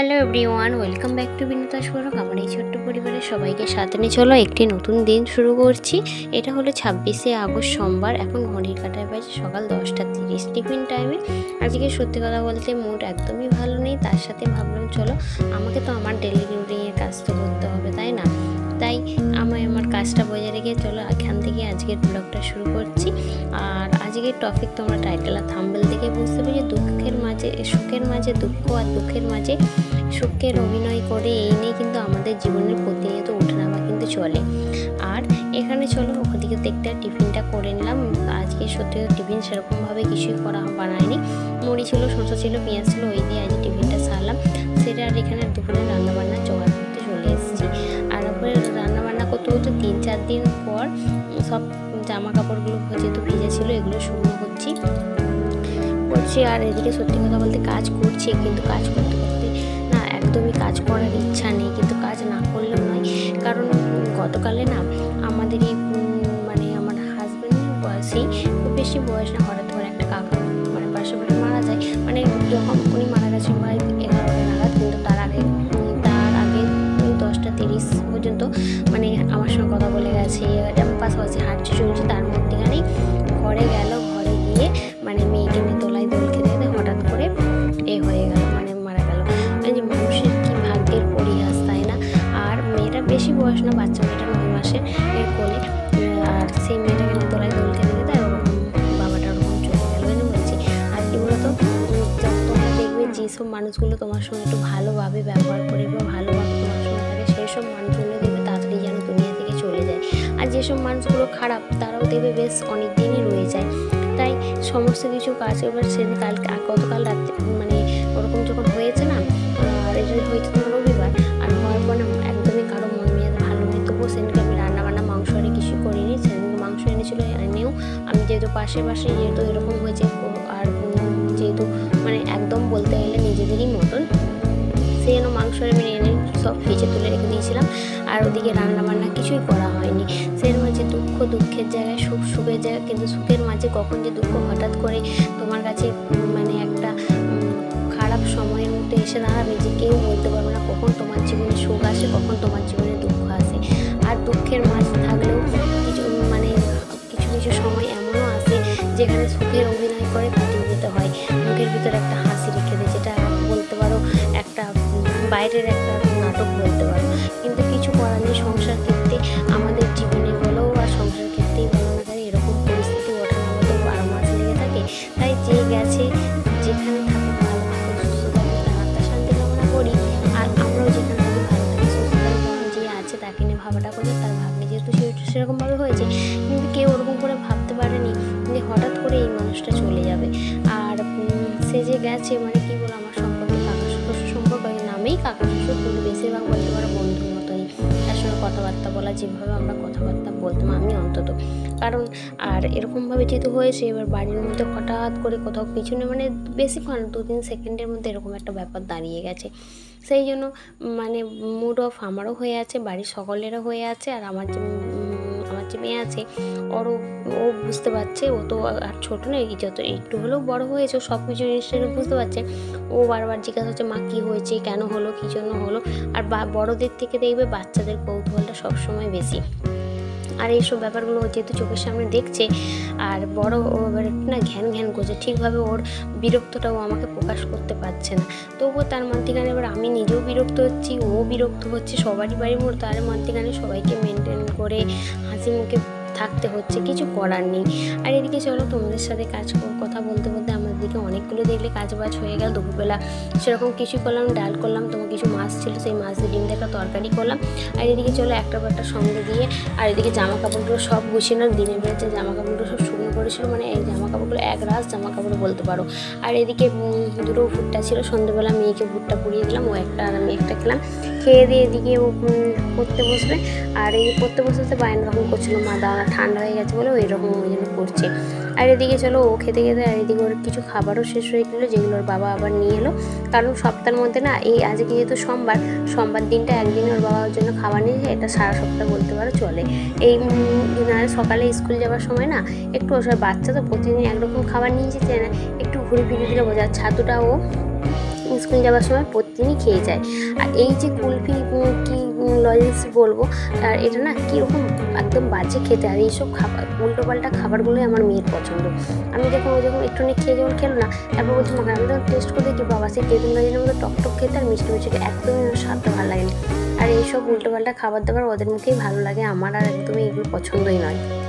Hello everyone, welcome back to Binuta's blog. আমার এই ছোট্ট পরিবারের সবাইকে সাথে নিয়ে চলো একটি নতুন দিন শুরু করছি। এটা হলো 26শে আগস্ট সোমবার। এখন ঘড়ির কাঁটায় বাজে সকাল 10টা 30 টিফিন টাইমে। আজকে সত্যি কথা বলতে মুড একদমই ভালো নেই, তার সাথে ভাবলাম চলো আমাকে তো আমার ডেলি রুটিনের কাজ তো করতে হবে, তাই না? তাই আমি আমার কাজটা বজায় রেখে চলো এখান থেকে আজকের ব্লগটা শুরু করছি। আর আজকের টপিক তোমরা টাইটেল আর থাম্বনেল দেখে বুঝতে পেরে দুঃখের মাঝে সুখের মাঝে দুঃখ আর দুঃখের মাঝে সুখের অভিনয় করে এই নিয়ে কিন্তু আমাদের জীবনের প্রতিনিয়ত ওঠানামা কিন্তু চলে। আর এখানে চলো ওদিকে দেখতে টিফিনটা করে নিলাম। আজকে সত্যি টিফিন সেরকমভাবে কিছুই বানায়নি। মুড়ি ছিল, শসা ছিল, পেঁয়াজ ছিল, ওই দিয়ে আজকে টিফিনটা সারলাম। সেটা আর এখানে দুপুরে রান্নাবান্না জোগাড় করতে চলে এসেছি। আর তারপরে রান্নাবান্না করতে করতে 3-4 দিন পর সব জামা কাপড়গুলো যেহেতু ভিজে ছিল এগুলো শুকনো করছি। আর এদিকে সত্যি কথা বলতে কাজ করছি, কিন্তু কাজ করতে করতে না একদমই কাজ করার ইচ্ছা নেই, কিন্তু কাজ না করলেও নয়। কারণ গতকালে না আমাদের এই মানে আমার হাজব্যান্ডের বয়সেই, খুব বেশি বয়স না, হঠাৎ করে একটা কাকা মানে পাশে বাড়ি মারা যায়। মানে যখন উনি মারা গেছে প্রায় 11টা নাগাদ, কিন্তু তার আগে 10টা 30 পর্যন্ত মানে আমার সঙ্গে কথা বলে গেছে। আমি পাশাপাশি হাঁটছি চলছি, তার মধ্যেখানেই ঘরে গেল। ঘরে গিয়ে মানে মেয়েকে নিয়ে তোলায় দোল খেতে খেতে হঠাৎ করে হয়ে গেল, মানে মারা গেল। যে মানুষের কি ভাগ্যের পরিহাস, তাই না? আর মেয়েটা বেশি বয়স না, বাচ্চা মেয়েটা 9 মাসের এর কোলে। আর সেই মেয়েটাকে নিয়ে তোলায় দোল খেতে খেতে ওরকম বাবাটা ওরকম চলে গেল। এনে বলছি আর কি বলতো, তোমরা দেখবে যেসব মানুষগুলো তোমার সঙ্গে একটু ভালোভাবে ব্যবহার করে বা ভালোভাবে তোমার সঙ্গে থাকে, সেই সব মানুষগুলো দেখবে তাড়াতাড়ি যেন দুনিয়া থেকে চলে যায়। আর যেসব মানুষগুলো খারাপ তারাও দেখবে বেশ অনেক দিনই রয়ে যায়। তাই সমস্ত কিছু কাজ এবার সেদিন গতকাল রাত্রে মানে ওরকম যখন হয়েছে না, আর এটা হয়েছে তোমার রবিবার, আর হওয়ার পর না একদমই কারো মন মেজাজ ভালো নেই। তবুও সেদিনকে আমি রান্নাবান্না মাংস আরে কিছু করিনি। সেদিনকে মাংস এনেছিল, এনেও আমি যেহেতু পাশে যেহেতু এরকম হয়েছে, আর যেহেতু মানে একদম বলতে গেলে নিজেদেরই মতন, সেই জন্য মাংস আমি এনে সব ফ্রিজে তুলে রেখে দিয়েছিলাম। আর ওদিকে রান্নাবান্না কিছুই করা হয়নি। সের মাঝে দুঃখের জায়গায় সুখের জায়গায়, কিন্তু সুখের মাঝে কখন যে দুঃখ হঠাৎ করে তোমার কাছে মানে একটা খারাপ সময়ের মধ্যে এসে দাঁড়াবে, যে কেউ বলতে পারবে না কখন তোমার জীবনে সুখ আসে, কখন তোমার জীবনে দুঃখ আসে। আর দুঃখের মাঝ থাকলেও কিছু সময় এমনও আসে যেখানে সুখের অভিনয় করে কাটিয়ে দিতে হয়, মুখের ভিতরে একটা হাসি রেখে দেয়, যেটা বলতে পারো একটা বাইরের একটা নাটক বলতে পারো। কিন্তু কিছু করার নেই, সংসার ক্ষেত্রে আমাদের জীবনে বলো আর সংসার ক্ষেত্রেই বলো না কেন এরকম পরিস্থিতি ওঠানামা তো 12 মাস লেগে থাকে। তাই যে গেছে যেখানে থাকে ভালো থাকে, সুস্থ থাকে, তার আত্মার শান্তি কামনা করি। আর আমরাও যেখানে থাকি ভালো থাকি, সুস্থ থাকি, যে আছে তাকে নিয়ে ভাবাটা করি। তার ভাগ্যে যেহেতু সেরকমভাবে হয়েছে, কিন্তু কেউ ওরকম করে ভাবতে পারেনি যে হঠাৎ করে এই মানুষটা চলে যাবে। আর সে যে গেছে মানে কি বলো, আমার সম্পর্কে কাকা শ্বশুর সম্পর্ক নামেই কাকা শ্বশুর, কিন্তু বেশিরভাগ বলতে পারো বন্ধুর মতনই। তার সঙ্গে কথাবার্তা বলা যেভাবে আমরা কথাবার্তা বলতাম, আমি অন্তত। কারণ আর এরকমভাবে যেহেতু হয়েছে, এবার বাড়ির মধ্যে হঠাৎ করে কোথাও পিছনে মানে বেশিক্ষণ 2-3 সেকেন্ডের মধ্যে এরকম একটা ব্যাপার দাঁড়িয়ে গেছে। সেই জন্য মানে মুড অফ আমারও হয়ে আছে, বাড়ির সকলেরও হয়ে আছে। আর আমার যে মেয়ে আছে ও বুঝতে পারছে, ও তো আর ছোটো নেই, যত একটু হলেও বড় হয়েছে, সব কিছু জিনিসটা বুঝতে পারছে। ও বারবার জিজ্ঞাসা হচ্ছে মা কী হয়েছে, কেন হলো, কী জন্য হলো। আর বড়দের থেকে দেখবে বাচ্চাদের কৌতূহলটা সবসময় বেশি। আর এইসব ব্যাপারগুলো যেহেতু চোখের সামনে দেখছে, আর বড় ও এবার একটু না ঘ্যান করছে, ঠিকভাবে ওর বিরক্তটাও আমাকে প্রকাশ করতে পারছে না। তবুও তার মধ্যেখানে এবার আমি নিজেও বিরক্ত হচ্ছি, ও বিরক্ত হচ্ছে, সবারই বাড়ির মোড়, তার মধ্যেখানে সবাইকে মেনটেন করে হাসি মুখে থাকতে হচ্ছে, কিছু করার নেই। আর এদিকে চলো তোমাদের সাথে কথা বলতে বলতে আমার দিকে অনেকগুলো দেখলে কাজবাজ হয়ে গেল। দুপুরবেলা সেরকম কিছু করলাম, ডাল করলাম, তোমার কিছু মাছ ছিল, সেই মাছ দিয়ে ডিম দেখা তরকারি করলাম। আর এদিকে চলো একটা সঙ্গে দিয়ে, আর এদিকে জামা কাপড়গুলো সব গুছিয়ে নাম, দিনের বেড়েছে জামা কাপড়গুলো সব শুকনো করেছিল, মানে এই জামা কাপড়গুলো এক রাস জামা কাপড় বলতে পারো। আর এদিকে দুটো ভুট্টা ছিল, সন্ধ্যেবেলা মেয়েকে ভুট্টা পুড়িয়ে দিলাম, ও একটা আর আমি একটা খেলাম। খেয়ে দিয়ে এদিকে ও পড়তে বসবে। আর এই পড়তে বসতে বায়না রকম করছিল, মা দাঁড়া ঠান্ডা হয়ে গেছে বলে ওই রকম ওই জন্য করছে। আর এদিকে চলো ও খেতে আর এদিকে ওর কিছু খাবারও শেষ হয়ে গেলো, যেগুলো ওর বাবা আবার নিয়ে এলো। কারণ সপ্তাহের মধ্যে না এই আজকে যেহেতু সোমবার দিনটা একদিন ওর বাবার জন্য খাবার নিয়ে যায়, এটা সারা সপ্তাহ বলতে পারো চলে। এই সকালে স্কুল যাওয়ার সময় না একটু ওসব বাচ্চা তো প্রতিদিন একরকম খাবার নিয়ে যেতে না, একটু ঘুরে ফিরে দিলে বোঝা। ছাতুটা ও স্কুল যাওয়ার সময় প্রতিদিনই খেয়ে যায়। আর এই যে কুলফি কি লজেন্স বলবো, আর এটা না কীরকম একদম বাজে খেতে। আর এইসব খাবার উল্টোপাল্টা খাবারগুলোই আমার মেয়ের পছন্দ। আমি যখন ও যখন একটুখানি খেয়ে যখন খেলো না, তারপর বলছি মাকে আমি তখন টেস্ট করে দেখি বাবা সেই তেঁতুল গাছের মতো টকটক খেতে আর মিষ্টি মিষ্টি একদমই আমার স্বাদটা ভালো লাগেনি। আর এইসব উল্টোপাল্টা খাবার দাবার ওদের মুখেই ভালো লাগে, আমার আর একদমই এগুলো পছন্দই নয়।